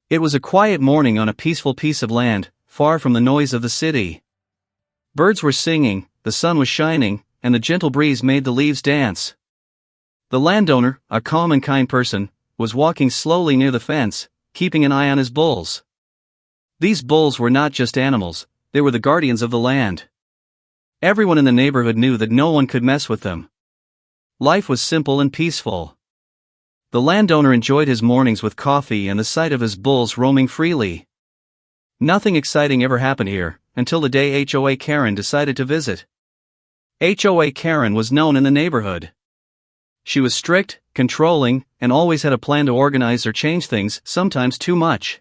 It was a quiet morning on a peaceful piece of land, far from the noise of the city. Birds were singing, the sun was shining, and the gentle breeze made the leaves dance. The landowner, a calm and kind person, was walking slowly near the fence, keeping an eye on his bulls. These bulls were not just animals, they were the guardians of the land. Everyone in the neighborhood knew that no one could mess with them. Life was simple and peaceful. The landowner enjoyed his mornings with coffee and the sight of his bulls roaming freely. Nothing exciting ever happened here, until the day HOA Karen decided to visit. HOA Karen was known in the neighborhood. She was strict, controlling, and always had a plan to organize or change things, sometimes too much.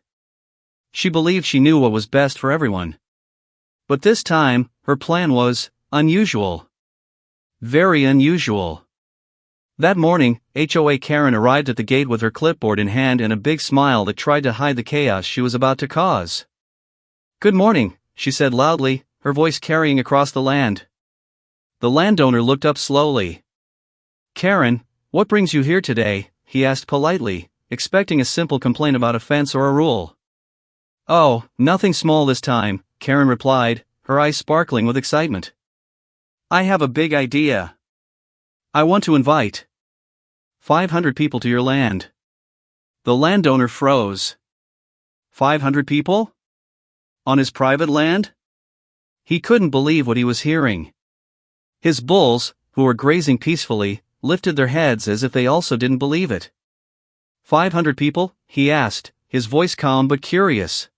She believed she knew what was best for everyone. But this time, her plan was unusual. Very unusual. That morning, HOA Karen arrived at the gate with her clipboard in hand and a big smile that tried to hide the chaos she was about to cause. "Good morning," she said loudly, her voice carrying across the land. The landowner looked up slowly. "Karen, what brings you here today?" he asked politely, expecting a simple complaint about a fence or a rule. "Oh, nothing small this time," Karen replied, her eyes sparkling with excitement. "I have a big idea. I want to invite 500 people to your land." The landowner froze. 500 people? On his private land? He couldn't believe what he was hearing. His bulls, who were grazing peacefully, lifted their heads as if they also didn't believe it. 500 people? He asked, his voice calm but curious.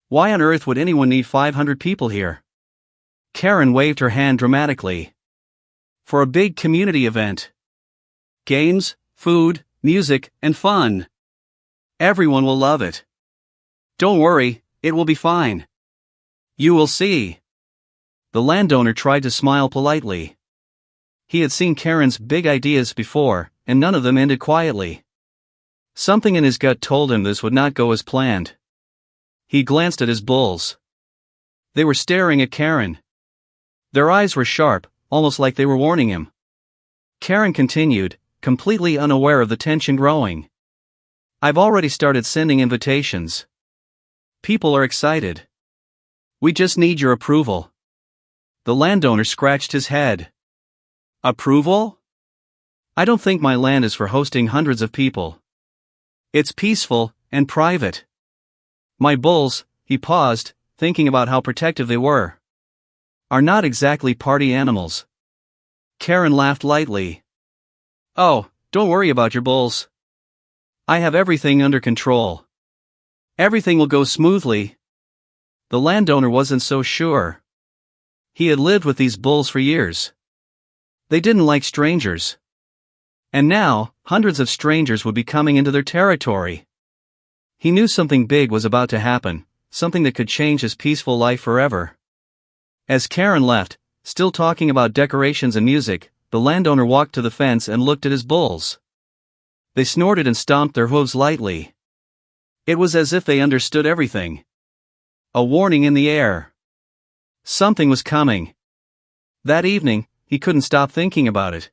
Why on earth would anyone need 500 people here? Karen waved her hand dramatically. For a big community event. Games, food, music, and fun. Everyone will love it. Don't worry, it will be fine. You will see. The landowner tried to smile politely. He had seen Karen's big ideas before, and none of them ended quietly. Something in his gut told him this would not go as planned. He glanced at his bulls. They were staring at Karen. Their eyes were sharp, almost like they were warning him. Karen continued, completely unaware of the tension growing. "I've already started sending invitations. People are excited. We just need your approval." The landowner scratched his head. "Approval? I don't think my land is for hosting hundreds of people. It's peaceful and private. My bulls," he paused, thinking about how protective they were, "are not exactly party animals." Karen laughed lightly. "Oh, don't worry about your bulls. I have everything under control. Everything will go smoothly." The landowner wasn't so sure. He had lived with these bulls for years. They didn't like strangers. And now, hundreds of strangers would be coming into their territory. He knew something big was about to happen, something that could change his peaceful life forever. As Karen left, still talking about decorations and music, the landowner walked to the fence and looked at his bulls. They snorted and stomped their hooves lightly. It was as if they understood everything. A warning in the air. Something was coming. That evening, he couldn't stop thinking about it.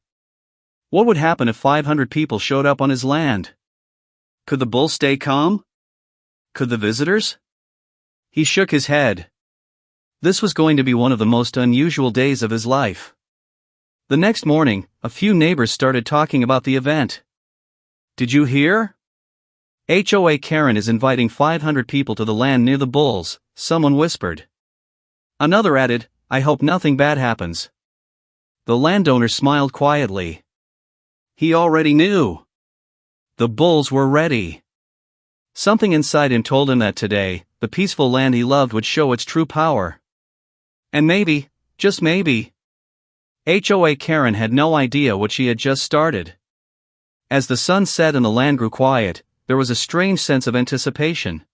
What would happen if 500 people showed up on his land? Could the bulls stay calm? Could the visitors? He shook his head. This was going to be one of the most unusual days of his life. The next morning, a few neighbors started talking about the event. "Did you hear? HOA Karen is inviting 500 people to the land near the bulls," someone whispered. Another added, "I hope nothing bad happens." The landowner smiled quietly. He already knew. The bulls were ready. Something inside him told him that today, the peaceful land he loved would show its true power. And maybe, just maybe, HOA Karen had no idea what she had just started. As the sun set and the land grew quiet, there was a strange sense of anticipation.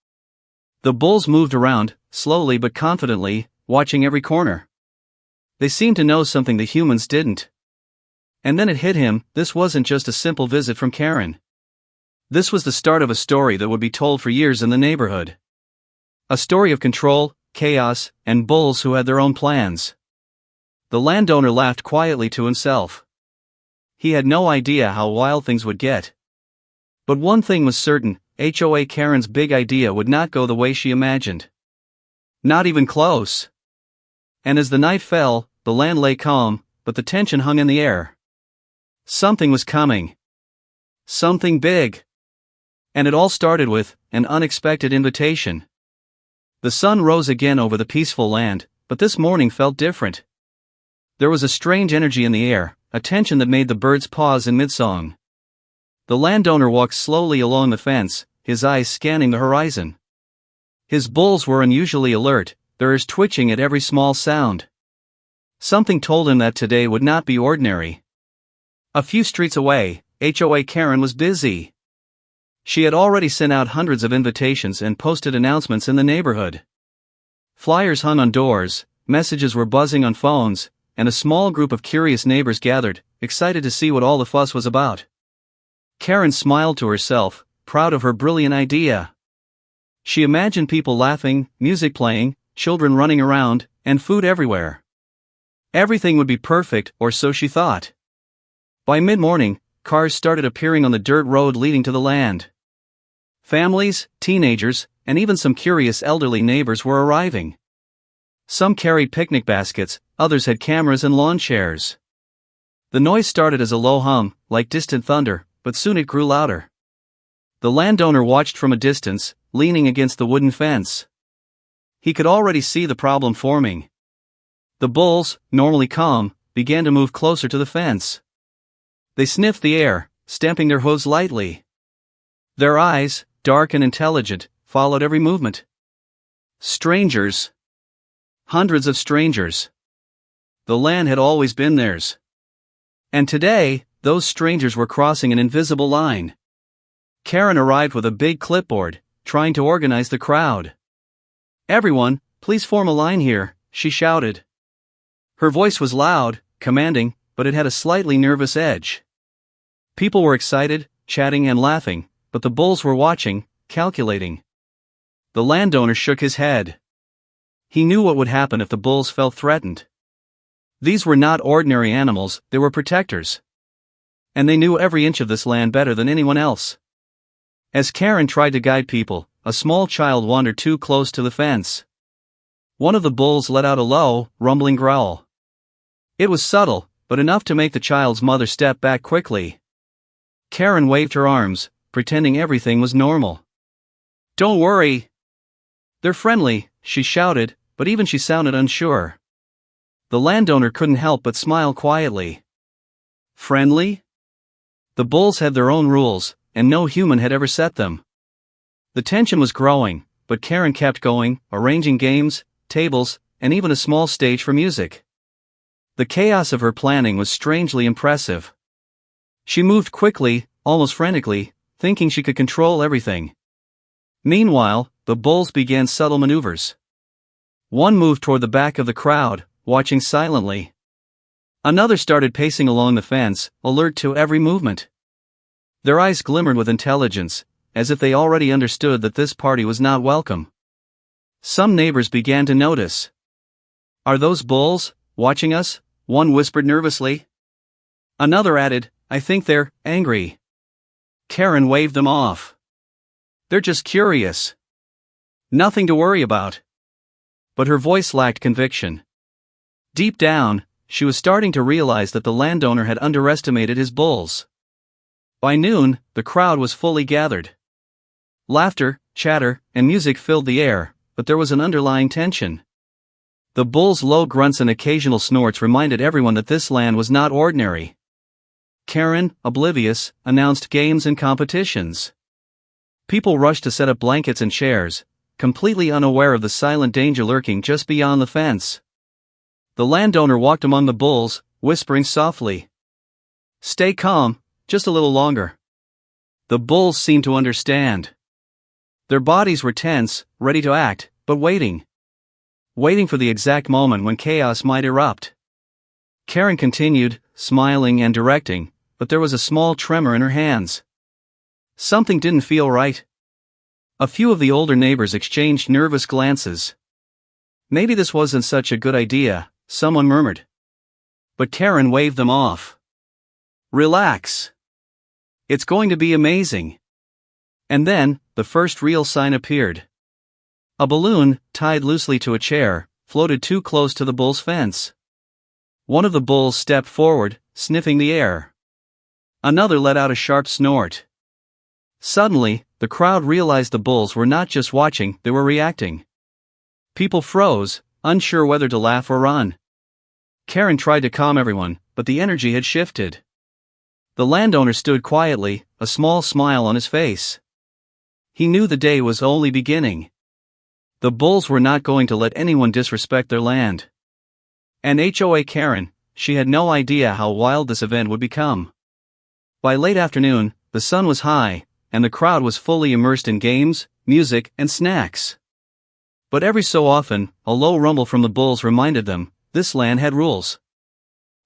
The bulls moved around, slowly but confidently, watching every corner. They seemed to know something the humans didn't. And then it hit him, this wasn't just a simple visit from Karen. This was the start of a story that would be told for years in the neighborhood. A story of control, chaos, and bulls who had their own plans. The landowner laughed quietly to himself. He had no idea how wild things would get. But one thing was certain, HOA Karen's big idea would not go the way she imagined. Not even close. And as the night fell, the land lay calm, but the tension hung in the air. Something was coming. Something big. And it all started with an unexpected invitation. The sun rose again over the peaceful land, but this morning felt different. There was a strange energy in the air, a tension that made the birds pause in mid-song. The landowner walked slowly along the fence, his eyes scanning the horizon. His bulls were unusually alert, their ears twitching at every small sound. Something told him that today would not be ordinary. A few streets away, HOA Karen was busy. She had already sent out hundreds of invitations and posted announcements in the neighborhood. Flyers hung on doors, messages were buzzing on phones, and a small group of curious neighbors gathered, excited to see what all the fuss was about. Karen smiled to herself, proud of her brilliant idea. She imagined people laughing, music playing, children running around, and food everywhere. Everything would be perfect, or so she thought. By mid-morning, cars started appearing on the dirt road leading to the land. Families, teenagers, and even some curious elderly neighbors were arriving. Some carried picnic baskets, others had cameras and lawn chairs. The noise started as a low hum, like distant thunder, but soon it grew louder. The landowner watched from a distance, leaning against the wooden fence. He could already see the problem forming. The bulls, normally calm, began to move closer to the fence. They sniffed the air, stamping their hooves lightly. Their eyes, dark and intelligent, followed every movement. Strangers. Hundreds of strangers. The land had always been theirs. And today, those strangers were crossing an invisible line. Karen arrived with a big clipboard, trying to organize the crowd. "Everyone, please form a line here," she shouted. Her voice was loud, commanding, but it had a slightly nervous edge. People were excited, chatting and laughing, but the bulls were watching, calculating. The landowner shook his head. He knew what would happen if the bulls felt threatened. These were not ordinary animals, they were protectors. And they knew every inch of this land better than anyone else. As Karen tried to guide people, a small child wandered too close to the fence. One of the bulls let out a low, rumbling growl. It was subtle, but enough to make the child's mother step back quickly. Karen waved her arms, pretending everything was normal. "Don't worry. They're friendly," she shouted, but even she sounded unsure. The landowner couldn't help but smile quietly. Friendly? The bulls had their own rules, and no human had ever set them. The tension was growing, but Karen kept going, arranging games, tables, and even a small stage for music. The chaos of her planning was strangely impressive. She moved quickly, almost frantically, thinking she could control everything. Meanwhile, the bulls began subtle maneuvers. One moved toward the back of the crowd, watching silently. Another started pacing along the fence, alert to every movement. Their eyes glimmered with intelligence, as if they already understood that this party was not welcome. Some neighbors began to notice. "Are those bulls watching us?" one whispered nervously. Another added, "I think they're angry." Karen waved them off. "They're just curious. Nothing to worry about." But her voice lacked conviction. Deep down, she was starting to realize that the landowner had underestimated his bulls. By noon, the crowd was fully gathered. Laughter, chatter, and music filled the air, but there was an underlying tension. The bulls' low grunts and occasional snorts reminded everyone that this land was not ordinary. Karen, oblivious, announced games and competitions. People rushed to set up blankets and chairs, completely unaware of the silent danger lurking just beyond the fence. The landowner walked among the bulls, whispering softly. "Stay calm, just a little longer." The bulls seemed to understand. Their bodies were tense, ready to act, but waiting. Waiting for the exact moment when chaos might erupt. Karen continued, smiling and directing, but there was a small tremor in her hands. Something didn't feel right. A few of the older neighbors exchanged nervous glances. "Maybe this wasn't such a good idea," someone murmured. But Karen waved them off. "Relax. It's going to be amazing." And then, the first real sign appeared. A balloon, tied loosely to a chair, floated too close to the bull's fence. One of the bulls stepped forward, sniffing the air. Another let out a sharp snort. Suddenly, the crowd realized the bulls were not just watching, they were reacting. People froze, unsure whether to laugh or run. Karen tried to calm everyone, but the energy had shifted. The landowner stood quietly, a small smile on his face. He knew the day was only beginning. The bulls were not going to let anyone disrespect their land. And HOA Karen, she had no idea how wild this event would become. By late afternoon, the sun was high, and the crowd was fully immersed in games, music, and snacks. But every so often, a low rumble from the bulls reminded them, this land had rules.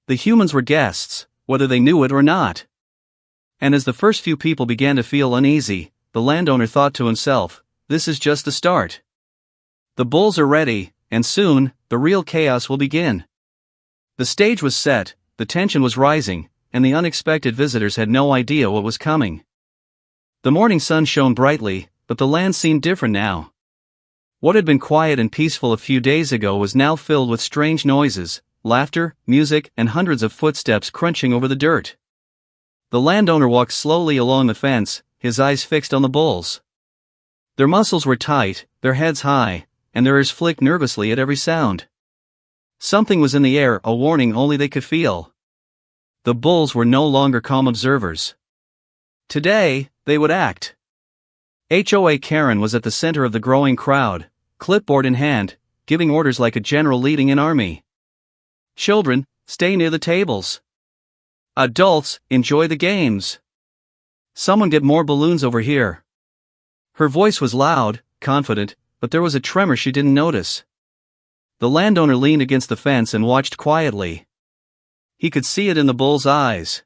The humans were guests, whether they knew it or not. And as the first few people began to feel uneasy, the landowner thought to himself, this is just the start. The bulls are ready, and soon, the real chaos will begin. The stage was set, the tension was rising, and the unexpected visitors had no idea what was coming. The morning sun shone brightly, but the land seemed different now. What had been quiet and peaceful a few days ago was now filled with strange noises, laughter, music, and hundreds of footsteps crunching over the dirt. The landowner walked slowly along the fence, his eyes fixed on the bulls. Their muscles were tight, their heads high, and their ears flicked nervously at every sound. Something was in the air, a warning only they could feel. The bulls were no longer calm observers. Today, they would act. HOA Karen was at the center of the growing crowd, clipboard in hand, giving orders like a general leading an army. Children, stay near the tables. Adults, enjoy the games. Someone get more balloons over here. Her voice was loud, confident, but there was a tremor she didn't notice. The landowner leaned against the fence and watched quietly. He could see it in the bulls' eyes.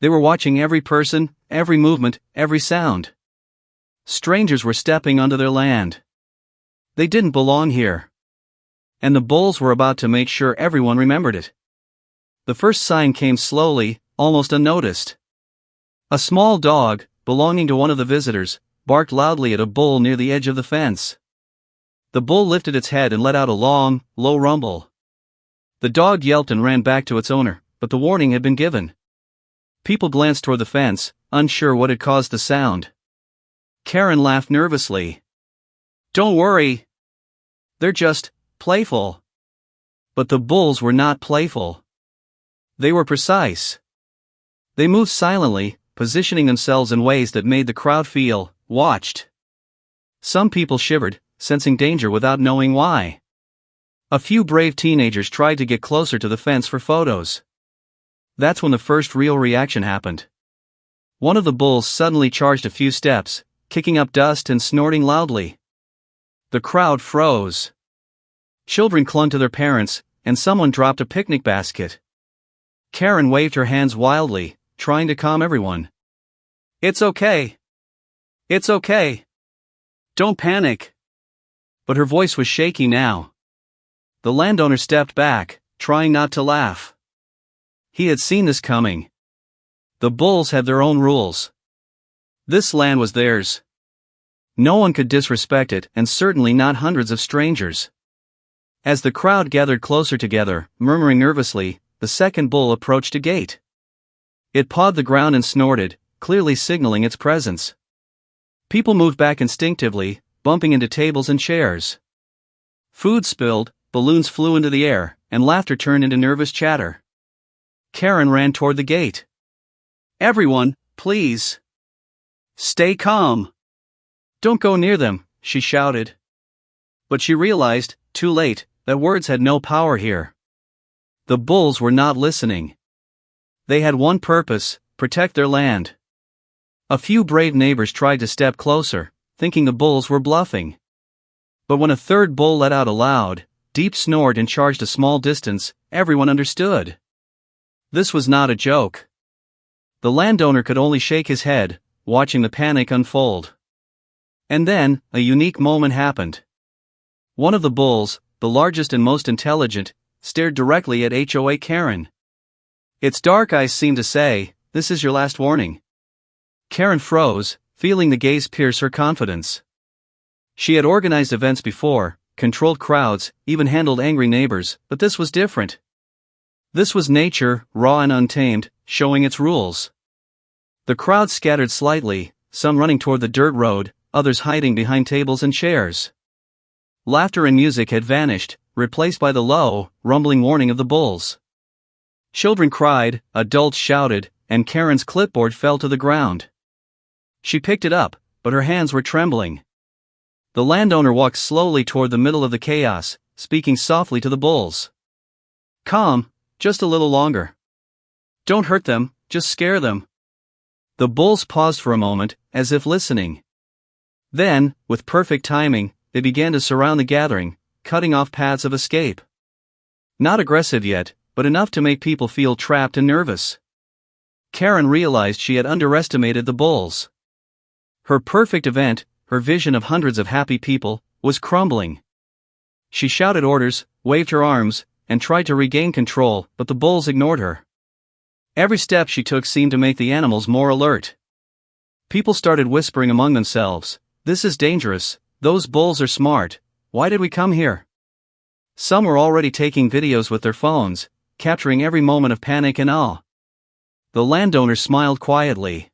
They were watching every person, every movement, every sound. Strangers were stepping onto their land. They didn't belong here. And the bulls were about to make sure everyone remembered it. The first sign came slowly, almost unnoticed. A small dog, belonging to one of the visitors, barked loudly at a bull near the edge of the fence. The bull lifted its head and let out a long, low rumble. The dog yelped and ran back to its owner, but the warning had been given. People glanced toward the fence, unsure what had caused the sound. Karen laughed nervously. Don't worry. They're just playful. But the bulls were not playful. They were precise. They moved silently, positioning themselves in ways that made the crowd feel watched. Some people shivered, sensing danger without knowing why. A few brave teenagers tried to get closer to the fence for photos. That's when the first real reaction happened. One of the bulls suddenly charged a few steps, kicking up dust and snorting loudly. The crowd froze. Children clung to their parents, and someone dropped a picnic basket. Karen waved her hands wildly, trying to calm everyone. It's okay. It's okay. Don't panic. But her voice was shaky now. The landowner stepped back, trying not to laugh. He had seen this coming. The bulls had their own rules. This land was theirs. No one could disrespect it, and certainly not hundreds of strangers. As the crowd gathered closer together, murmuring nervously, the second bull approached a gate. It pawed the ground and snorted, clearly signaling its presence. People moved back instinctively, bumping into tables and chairs. Food spilled, balloons flew into the air, and laughter turned into nervous chatter. Karen ran toward the gate. Everyone, please. Stay calm. Don't go near them, she shouted. But she realized, too late, that words had no power here. The bulls were not listening. They had one purpose: protect their land. A few brave neighbors tried to step closer, thinking the bulls were bluffing. But when a third bull let out a loud, deep snort and charged a small distance, everyone understood. This was not a joke. The landowner could only shake his head, watching the panic unfold. And then, a unique moment happened. One of the bulls, the largest and most intelligent, stared directly at HOA Karen. Its dark eyes seemed to say, "This is your last warning." Karen froze, feeling the gaze pierce her confidence. She had organized events before, controlled crowds, even handled angry neighbors, but this was different. This was nature, raw and untamed, showing its rules. The crowd scattered slightly, some running toward the dirt road, others hiding behind tables and chairs. Laughter and music had vanished, replaced by the low, rumbling warning of the bulls. Children cried, adults shouted, and Karen's clipboard fell to the ground. She picked it up, but her hands were trembling. The landowner walked slowly toward the middle of the chaos, speaking softly to the bulls. "Calm, just a little longer. Don't hurt them, just scare them." The bulls paused for a moment, as if listening. Then, with perfect timing, they began to surround the gathering, cutting off paths of escape. Not aggressive yet, but enough to make people feel trapped and nervous. Karen realized she had underestimated the bulls. Her perfect event, her vision of hundreds of happy people, was crumbling. She shouted orders, waved her arms, and tried to regain control, but the bulls ignored her. Every step she took seemed to make the animals more alert. People started whispering among themselves, "This is dangerous, those bulls are smart, why did we come here?" Some were already taking videos with their phones, capturing every moment of panic and awe. The landowner smiled quietly.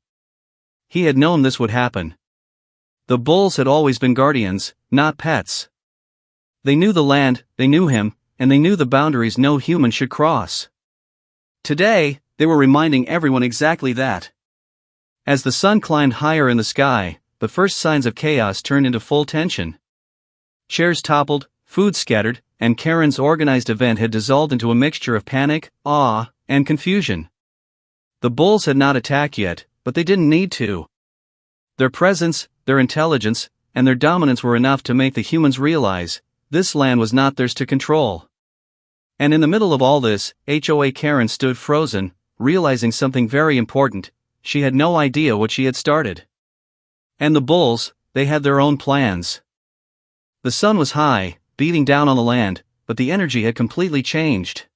He had known this would happen. The bulls had always been guardians, not pets. They knew the land, they knew him, and they knew the boundaries no human should cross. Today, they were reminding everyone exactly that. As the sun climbed higher in the sky, the first signs of chaos turned into full tension. Chairs toppled, food scattered, and Karen's organized event had dissolved into a mixture of panic, awe, and confusion. The bulls had not attacked yet, but they didn't need to. Their presence, their intelligence, and their dominance were enough to make the humans realize this land was not theirs to control. And in the middle of all this, HOA Karen stood frozen, realizing something very important: she had no idea what she had started. And the bulls, they had their own plans. The sun was high, beating down on the land, but the energy had completely changed.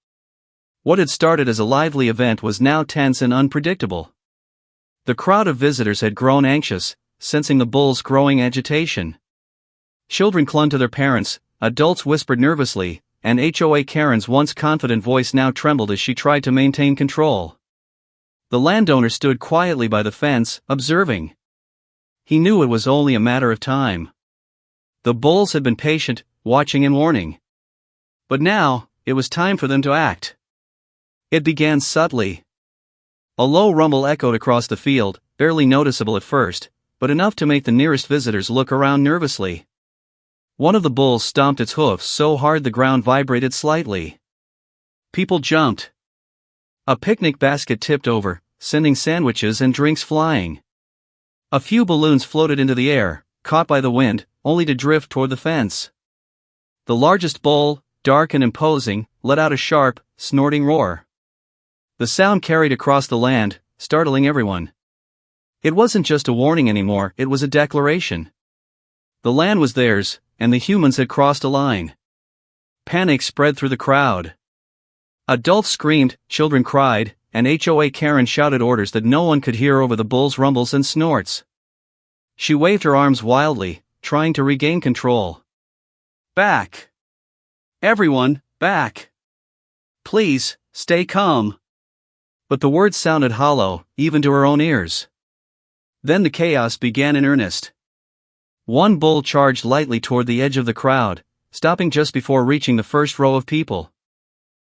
What had started as a lively event was now tense and unpredictable. The crowd of visitors had grown anxious, sensing the bulls' growing agitation. Children clung to their parents, adults whispered nervously, and HOA Karen's once confident voice now trembled as she tried to maintain control. The landowner stood quietly by the fence, observing. He knew it was only a matter of time. The bulls had been patient, watching and warning. But now, it was time for them to act. It began subtly. A low rumble echoed across the field, barely noticeable at first, but enough to make the nearest visitors look around nervously. One of the bulls stomped its hoofs so hard the ground vibrated slightly. People jumped. A picnic basket tipped over, sending sandwiches and drinks flying. A few balloons floated into the air, caught by the wind, only to drift toward the fence. The largest bull, dark and imposing, let out a sharp, snorting roar. The sound carried across the land, startling everyone. It wasn't just a warning anymore, it was a declaration. The land was theirs, and the humans had crossed a line. Panic spread through the crowd. Adults screamed, children cried, and HOA Karen shouted orders that no one could hear over the bulls' rumbles and snorts. She waved her arms wildly, trying to regain control. "Back! Everyone, back! Please, stay calm." But the words sounded hollow, even to her own ears. Then the chaos began in earnest. One bull charged lightly toward the edge of the crowd, stopping just before reaching the first row of people.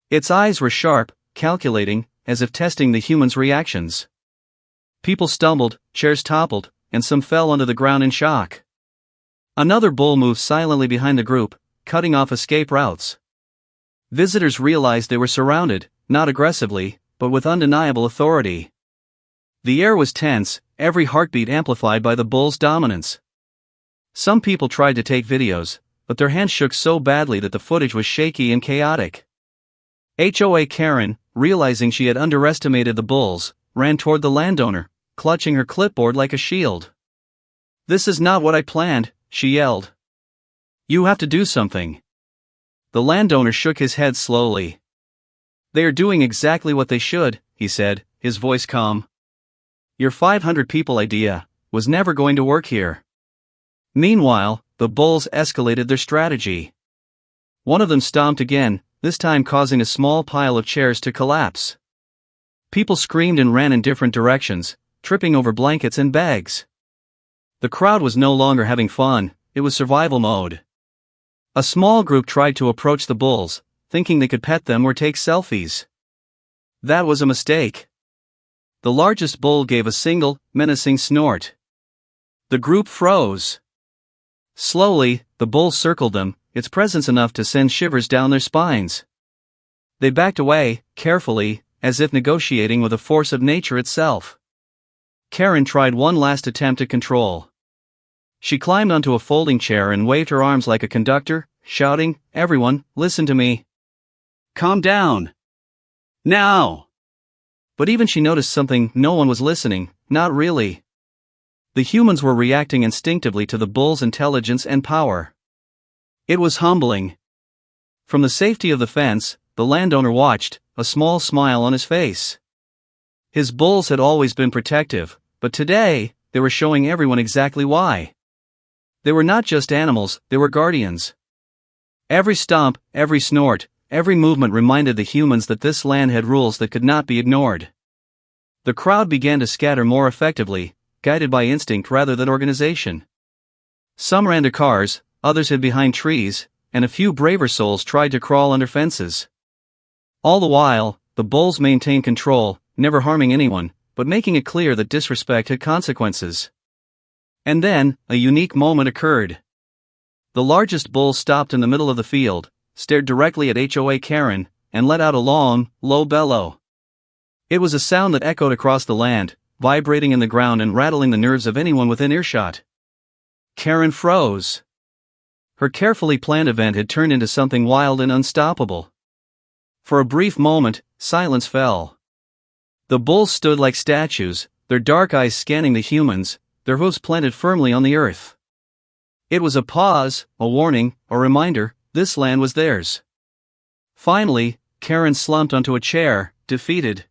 Its eyes were sharp, calculating, as if testing the humans' reactions. People stumbled, chairs toppled, and some fell onto the ground in shock. Another bull moved silently behind the group, cutting off escape routes. Visitors realized they were surrounded, not aggressively, but with undeniable authority. The air was tense, every heartbeat amplified by the bull's dominance. Some people tried to take videos, but their hands shook so badly that the footage was shaky and chaotic. HOA Karen, realizing she had underestimated the bulls, ran toward the landowner, clutching her clipboard like a shield. "This is not what I planned," she yelled. "You have to do something." The landowner shook his head slowly. "They are doing exactly what they should," he said, his voice calm. "Your 500 people idea, was never going to work here. Meanwhile, the bulls escalated their strategy. One of them stomped again, this time causing a small pile of chairs to collapse. People screamed and ran in different directions, tripping over blankets and bags. The crowd was no longer having fun, it was survival mode. A small group tried to approach the bulls, thinking they could pet them or take selfies. That was a mistake. The largest bull gave a single, menacing snort. The group froze. Slowly, the bull circled them, its presence enough to send shivers down their spines. They backed away, carefully, as if negotiating with a force of nature itself. Karen tried one last attempt at control. She climbed onto a folding chair and waved her arms like a conductor, shouting, "Everyone, listen to me. Calm down. Now!" But even she noticed something: no one was listening, not really. The humans were reacting instinctively to the bull's intelligence and power. It was humbling. From the safety of the fence, the landowner watched, a small smile on his face. His bulls had always been protective, but today, they were showing everyone exactly why. They were not just animals, they were guardians. Every stomp, every snort, every movement reminded the humans that this land had rules that could not be ignored. The crowd began to scatter more effectively, guided by instinct rather than organization. Some ran to cars, others hid behind trees, and a few braver souls tried to crawl under fences. All the while, the bulls maintained control, never harming anyone, but making it clear that disrespect had consequences. And then, a unique moment occurred. The largest bull stopped in the middle of the field, stared directly at HOA Karen, and let out a long, low bellow. It was a sound that echoed across the land, vibrating in the ground and rattling the nerves of anyone within earshot. Karen froze. Her carefully planned event had turned into something wild and unstoppable. For a brief moment, silence fell. The bulls stood like statues, their dark eyes scanning the humans, their hooves planted firmly on the earth. It was a pause, a warning, a reminder: this land was theirs. Finally, Karen slumped onto a chair, defeated.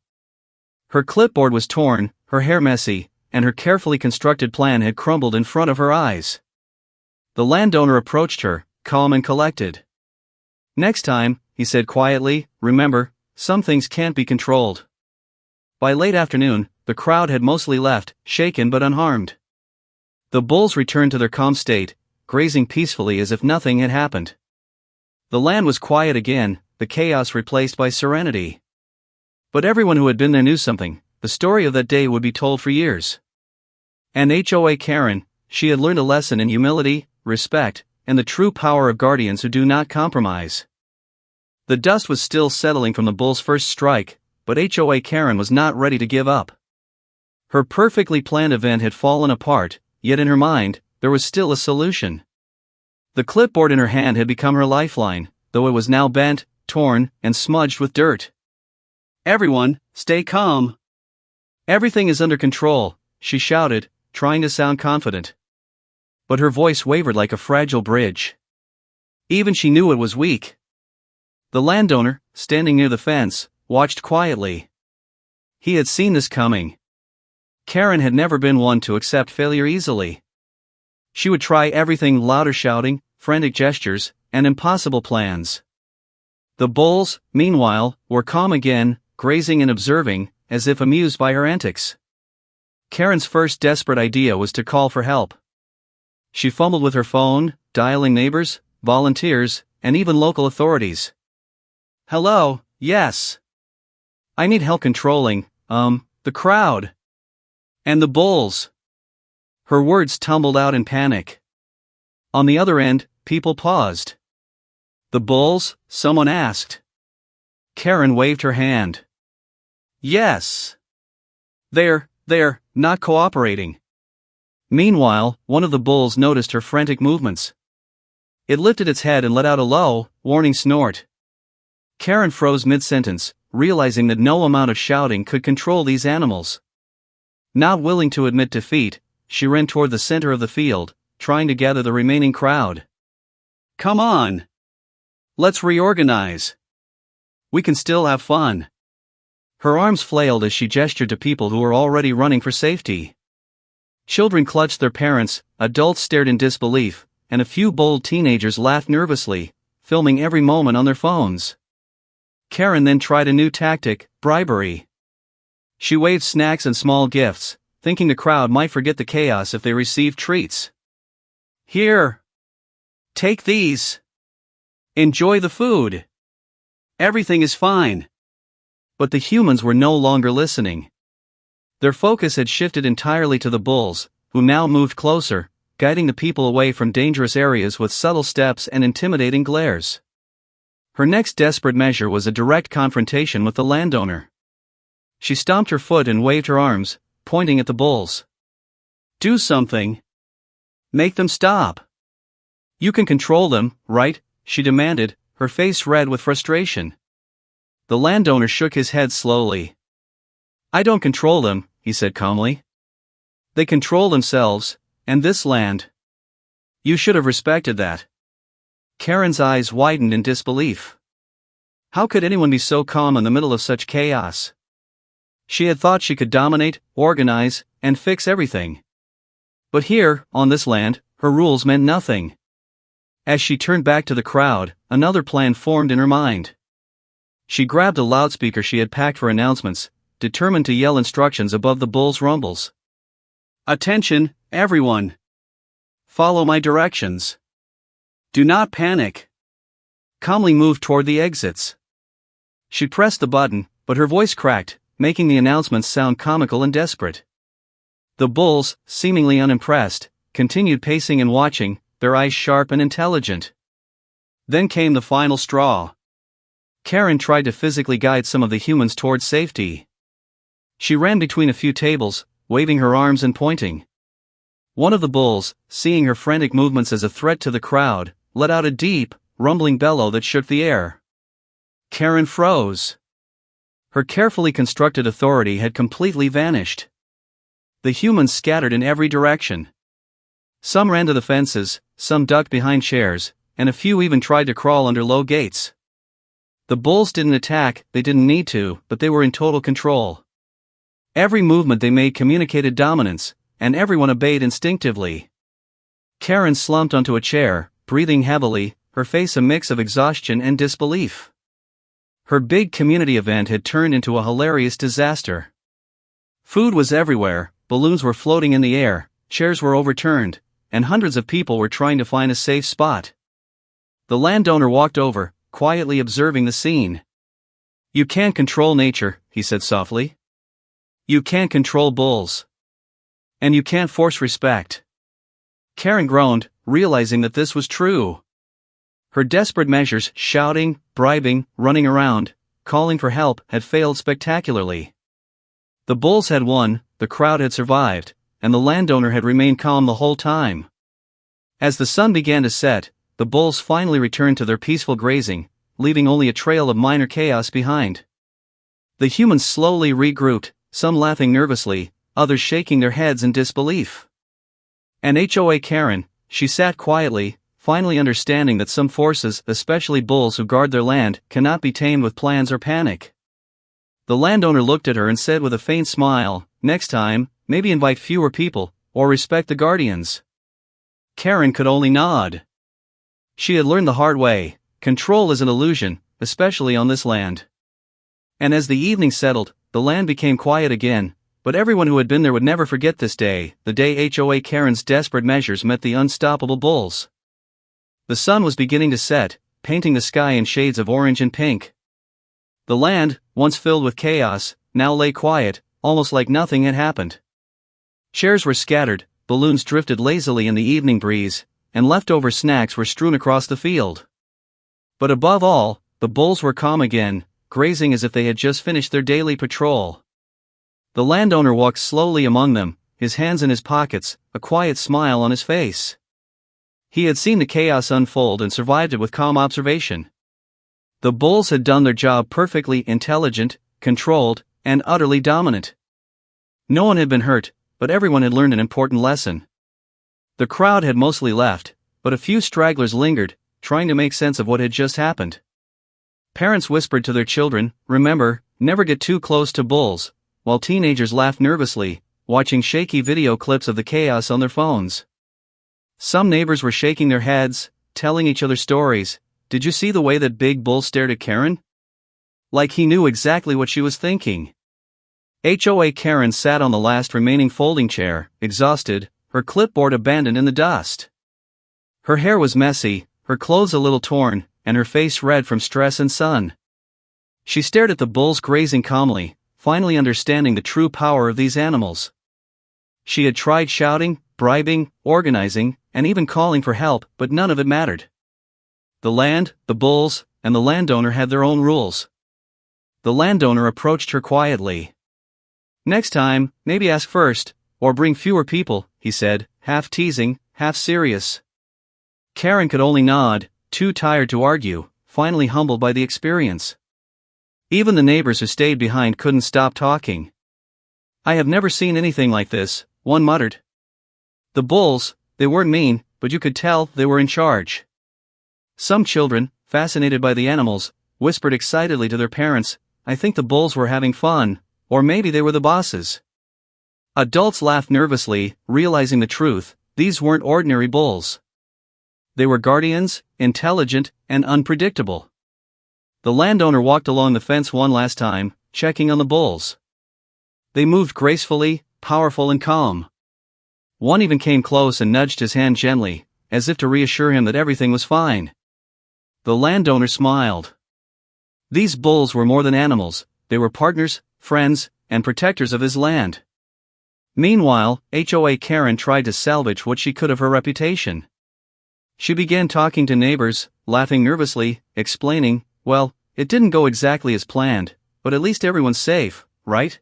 Her clipboard was torn, her hair messy, and her carefully constructed plan had crumbled in front of her eyes. The landowner approached her, calm and collected. "Next time," he said quietly, "remember, some things can't be controlled." By late afternoon, the crowd had mostly left, shaken but unharmed. The bulls returned to their calm state, grazing peacefully as if nothing had happened. The land was quiet again, the chaos replaced by serenity. But everyone who had been there knew something: the story of that day would be told for years. And HOA Karen, she had learned a lesson in humility, respect, and the true power of guardians who do not compromise. The dust was still settling from the bull's first strike, but HOA Karen was not ready to give up. Her perfectly planned event had fallen apart, yet in her mind, there was still a solution. The clipboard in her hand had become her lifeline, though it was now bent, torn, and smudged with dirt. "Everyone, stay calm. Everything is under control," she shouted, trying to sound confident. But her voice wavered like a fragile bridge. Even she knew it was weak. The landowner, standing near the fence, watched quietly. He had seen this coming. Karen had never been one to accept failure easily. She would try everything: louder shouting, frantic gestures, and impossible plans. The bulls, meanwhile, were calm again, grazing and observing, as if amused by her antics. Karen's first desperate idea was to call for help. She fumbled with her phone, dialing neighbors, volunteers, and even local authorities. "Hello, yes. I need help controlling, the crowd. And the bulls." Her words tumbled out in panic. On the other end, people paused. "The bulls?" someone asked. Karen waved her hand. "Yes. They're not cooperating." Meanwhile, one of the bulls noticed her frantic movements. It lifted its head and let out a low, warning snort. Karen froze mid-sentence, realizing that no amount of shouting could control these animals. Not willing to admit defeat, she ran toward the center of the field, trying to gather the remaining crowd. "Come on. Let's reorganize. We can still have fun." Her arms flailed as she gestured to people who were already running for safety. Children clutched their parents, adults stared in disbelief, and a few bold teenagers laughed nervously, filming every moment on their phones. Karen then tried a new tactic: bribery. She waved snacks and small gifts, thinking the crowd might forget the chaos if they received treats. "Here! Take these! Enjoy the food! Everything is fine!" But the humans were no longer listening. Their focus had shifted entirely to the bulls, who now moved closer, guiding the people away from dangerous areas with subtle steps and intimidating glares. Her next desperate measure was a direct confrontation with the landowner. She stomped her foot and waved her arms, pointing at the bulls. "Do something! Make them stop! You can control them, right?" she demanded, her face red with frustration. The landowner shook his head slowly. "I don't control them," he said calmly. "They control themselves, and this land. You should have respected that." Karen's eyes widened in disbelief. How could anyone be so calm in the middle of such chaos? She had thought she could dominate, organize, and fix everything. But here, on this land, her rules meant nothing. As she turned back to the crowd, another plan formed in her mind. She grabbed a loudspeaker she had packed for announcements, determined to yell instructions above the bulls' rumbles. "Attention, everyone! Follow my directions. Do not panic." Calmly moved toward the exits. She pressed the button, but her voice cracked, making the announcements sound comical and desperate. The bulls, seemingly unimpressed, continued pacing and watching, their eyes sharp and intelligent. Then came the final straw. Karen tried to physically guide some of the humans towards safety. She ran between a few tables, waving her arms and pointing. One of the bulls, seeing her frantic movements as a threat to the crowd, let out a deep, rumbling bellow that shook the air. Karen froze. Her carefully constructed authority had completely vanished. The humans scattered in every direction. Some ran to the fences, some ducked behind chairs, and a few even tried to crawl under low gates. The bulls didn't attack, they didn't need to, but they were in total control. Every movement they made communicated dominance, and everyone obeyed instinctively. Karen slumped onto a chair, breathing heavily, her face a mix of exhaustion and disbelief. Her big community event had turned into a hilarious disaster. Food was everywhere, balloons were floating in the air, chairs were overturned, and hundreds of people were trying to find a safe spot. The landowner walked over, quietly observing the scene. "You can't control nature," he said softly. "You can't control bulls. And you can't force respect." Karen groaned, realizing that this was true. Her desperate measures, shouting, bribing, running around, calling for help, had failed spectacularly. The bulls had won, the crowd had survived, and the landowner had remained calm the whole time. As the sun began to set, the bulls finally returned to their peaceful grazing, leaving only a trail of minor chaos behind. The humans slowly regrouped, some laughing nervously, others shaking their heads in disbelief. And HOA Karen, she sat quietly, finally understanding that some forces, especially bulls who guard their land, cannot be tamed with plans or panic. The landowner looked at her and said with a faint smile, "Next time, maybe invite fewer people, or respect the guardians." Karen could only nod. She had learned the hard way: control is an illusion, especially on this land. And as the evening settled, the land became quiet again, but everyone who had been there would never forget this day, the day HOA Karen's desperate measures met the unstoppable bulls. The sun was beginning to set, painting the sky in shades of orange and pink. The land, once filled with chaos, now lay quiet, almost like nothing had happened. Chairs were scattered, balloons drifted lazily in the evening breeze, and leftover snacks were strewn across the field. But above all, the bulls were calm again, grazing as if they had just finished their daily patrol. The landowner walked slowly among them, his hands in his pockets, a quiet smile on his face. He had seen the chaos unfold and survived it with calm observation. The bulls had done their job perfectly: intelligent, controlled, and utterly dominant. No one had been hurt, but everyone had learned an important lesson. The crowd had mostly left, but a few stragglers lingered, trying to make sense of what had just happened. Parents whispered to their children, "Remember, never get too close to bulls," while teenagers laughed nervously, watching shaky video clips of the chaos on their phones. Some neighbors were shaking their heads, telling each other stories. "Did you see the way that big bull stared at Karen? Like he knew exactly what she was thinking." HOA Karen sat on the last remaining folding chair, exhausted, her clipboard abandoned in the dust. Her hair was messy, her clothes a little torn, and her face red from stress and sun. She stared at the bulls grazing calmly, finally understanding the true power of these animals. She had tried shouting, bribing, organizing, and even calling for help, but none of it mattered. The land, the bulls, and the landowner had their own rules. The landowner approached her quietly. "Next time, maybe ask first, or bring fewer people," he said, half teasing, half serious. Karen could only nod, too tired to argue, finally humbled by the experience. Even the neighbors who stayed behind couldn't stop talking. "I have never seen anything like this," one muttered. "The bulls, they weren't mean, but you could tell they were in charge." Some children, fascinated by the animals, whispered excitedly to their parents, "I think the bulls were having fun, or maybe they were the bosses." Adults laughed nervously, realizing the truth: these weren't ordinary bulls. They were guardians, intelligent, and unpredictable. The landowner walked along the fence one last time, checking on the bulls. They moved gracefully, powerful and calm. One even came close and nudged his hand gently, as if to reassure him that everything was fine. The landowner smiled. These bulls were more than animals, they were partners, friends, and protectors of his land. Meanwhile, HOA Karen tried to salvage what she could of her reputation. She began talking to neighbors, laughing nervously, explaining, "Well, it didn't go exactly as planned, but at least everyone's safe, right?"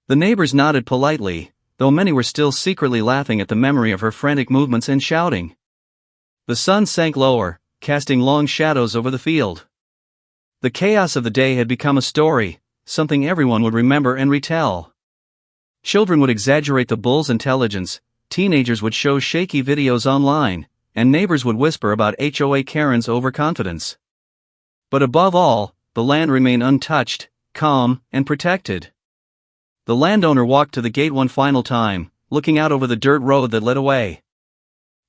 The neighbors nodded politely, though many were still secretly laughing at the memory of her frantic movements and shouting. The sun sank lower, casting long shadows over the field. The chaos of the day had become a story, something everyone would remember and retell. Children would exaggerate the bull's intelligence, teenagers would show shaky videos online, and neighbors would whisper about HOA Karen's overconfidence. But above all, the land remained untouched, calm, and protected. The landowner walked to the gate one final time, looking out over the dirt road that led away.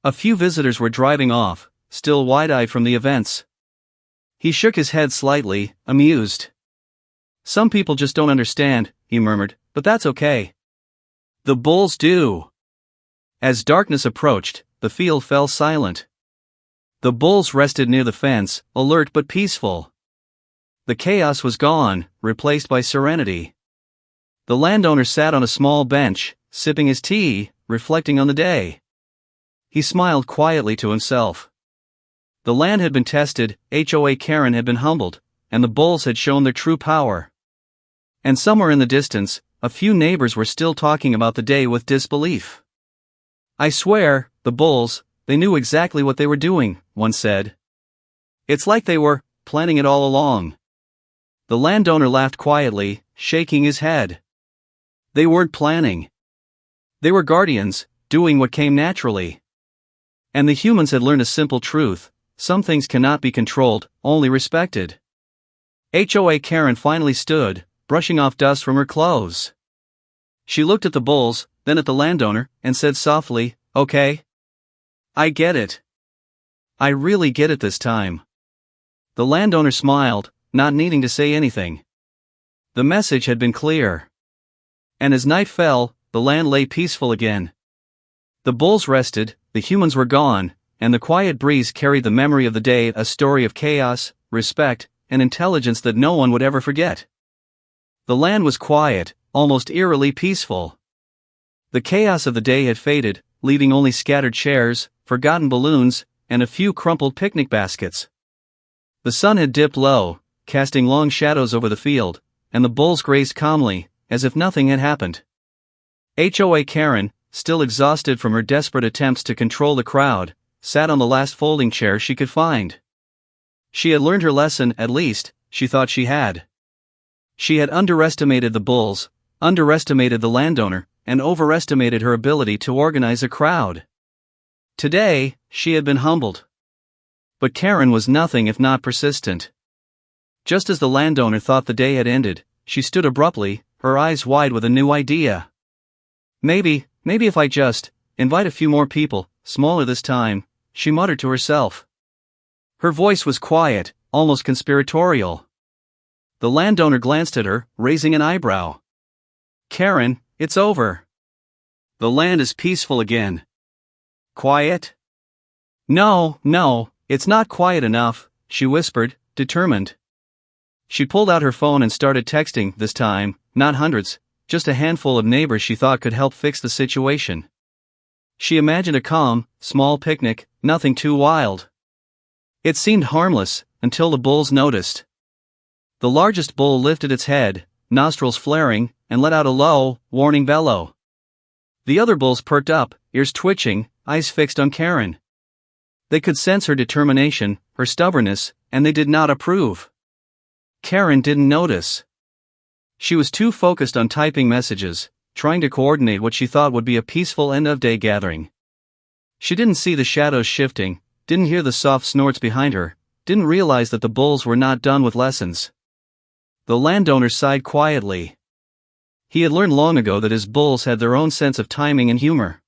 A few visitors were driving off, still wide-eyed from the events. He shook his head slightly, amused. "Some people just don't understand," he murmured, "but that's okay. The bulls do." As darkness approached, the field fell silent. The bulls rested near the fence, alert but peaceful. The chaos was gone, replaced by serenity. The landowner sat on a small bench, sipping his tea, reflecting on the day. He smiled quietly to himself. The land had been tested, HOA Karen had been humbled, and the bulls had shown their true power. And somewhere in the distance, a few neighbors were still talking about the day with disbelief. "I swear, the bulls, they knew exactly what they were doing," one said. "It's like they were planning it all along." The landowner laughed quietly, shaking his head. They weren't planning. They were guardians, doing what came naturally. And the humans had learned a simple truth: some things cannot be controlled, only respected. HOA Karen finally stood, brushing off dust from her clothes. She looked at the bulls, then at the landowner, and said softly, "Okay. I get it. I really get it this time." The landowner smiled, not needing to say anything. The message had been clear. And as night fell, the land lay peaceful again. The bulls rested, the humans were gone, and the quiet breeze carried the memory of the day, a story of chaos, respect, and intelligence that no one would ever forget. The land was quiet, almost eerily peaceful. The chaos of the day had faded, leaving only scattered chairs, forgotten balloons, and a few crumpled picnic baskets. The sun had dipped low, casting long shadows over the field, and the bulls grazed calmly, as if nothing had happened. HOA Karen, still exhausted from her desperate attempts to control the crowd, sat on the last folding chair she could find. She had learned her lesson, at least, she thought she had. She had underestimated the bulls, underestimated the landowner, and overestimated her ability to organize a crowd. Today, she had been humbled. But Karen was nothing if not persistent. Just as the landowner thought the day had ended, she stood abruptly, her eyes wide with a new idea. Maybe if I just invite a few more people, smaller this time, she muttered to herself. Her voice was quiet, almost conspiratorial. The landowner glanced at her, raising an eyebrow. Karen, it's over. The land is peaceful again. Quiet? No, it's not quiet enough, she whispered, determined. She pulled out her phone and started texting, this time, not hundreds, just a handful of neighbors she thought could help fix the situation. She imagined a calm, small picnic, nothing too wild. It seemed harmless, until the bulls noticed. The largest bull lifted its head, nostrils flaring, and let out a low, warning bellow. The other bulls perked up, ears twitching, eyes fixed on Karen. They could sense her determination, her stubbornness, and they did not approve. Karen didn't notice. She was too focused on typing messages, trying to coordinate what she thought would be a peaceful end-of-day gathering. She didn't see the shadows shifting, didn't hear the soft snorts behind her, didn't realize that the bulls were not done with lessons. The landowner sighed quietly. He had learned long ago that his bulls had their own sense of timing and humor.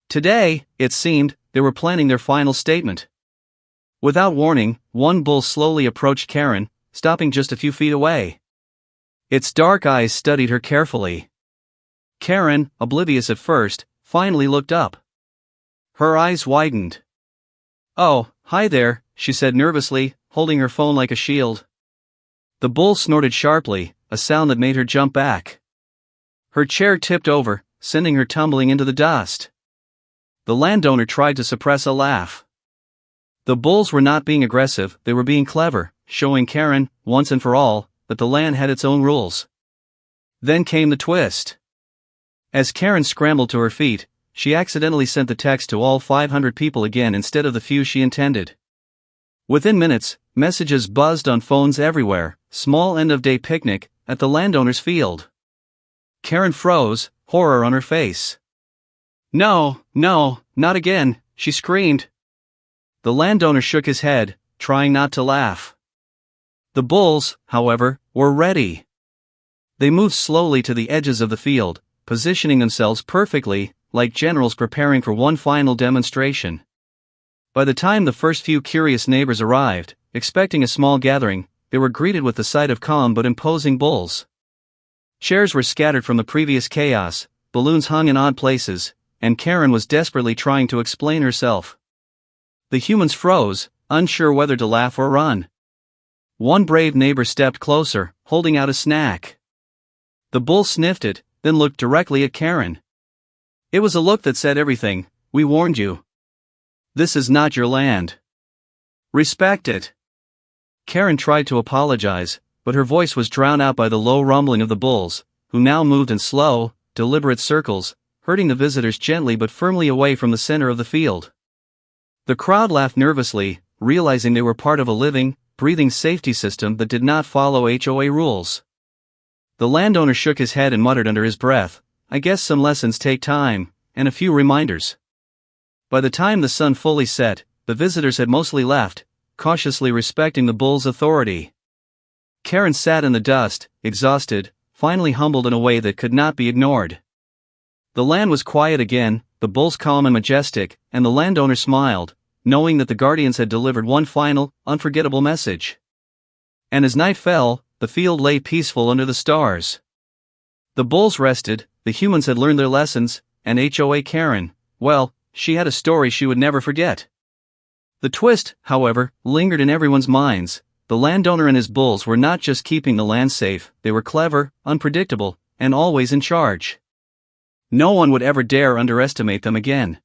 Today, it seemed, they were planning their final statement. Without warning, one bull slowly approached Karen, stopping just a few feet away. Its dark eyes studied her carefully. Karen, oblivious at first, finally looked up. Her eyes widened. Oh, hi there, she said nervously, holding her phone like a shield. The bull snorted sharply, a sound that made her jump back. Her chair tipped over, sending her tumbling into the dust. The landowner tried to suppress a laugh. The bulls were not being aggressive, they were being clever, showing Karen, once and for all, that the land had its own rules. Then came the twist. As Karen scrambled to her feet, she accidentally sent the text to all 500 people again instead of the few she intended. Within minutes, messages buzzed on phones everywhere, small end-of-day picnic, at the landowner's field. Karen froze, horror on her face. No, not again, she screamed. The landowner shook his head, trying not to laugh. The bulls, however, were ready. They moved slowly to the edges of the field, positioning themselves perfectly, like generals preparing for one final demonstration. By the time the first few curious neighbors arrived, expecting a small gathering, they were greeted with the sight of calm but imposing bulls. Chairs were scattered from the previous chaos, balloons hung in odd places, and Karen was desperately trying to explain herself. The humans froze, unsure whether to laugh or run. One brave neighbor stepped closer, holding out a snack. The bull sniffed it, then looked directly at Karen. It was a look that said everything. We warned you. This is not your land. Respect it. Karen tried to apologize, but her voice was drowned out by the low rumbling of the bulls, who now moved in slow, deliberate circles, herding the visitors gently but firmly away from the center of the field. The crowd laughed nervously, realizing they were part of a living, breathing safety system that did not follow HOA rules. The landowner shook his head and muttered under his breath, I guess some lessons take time, and a few reminders. By the time the sun fully set, the visitors had mostly left, cautiously respecting the bull's authority. Karen sat in the dust, exhausted, finally humbled in a way that could not be ignored. The land was quiet again, the bulls calm and majestic, and the landowner smiled, knowing that the guardians had delivered one final, unforgettable message. And as night fell, the field lay peaceful under the stars. The bulls rested, the humans had learned their lessons, and HOA Karen, well, she had a story she would never forget. The twist, however, lingered in everyone's minds. The landowner and his bulls were not just keeping the land safe, they were clever, unpredictable, and always in charge. No one would ever dare underestimate them again.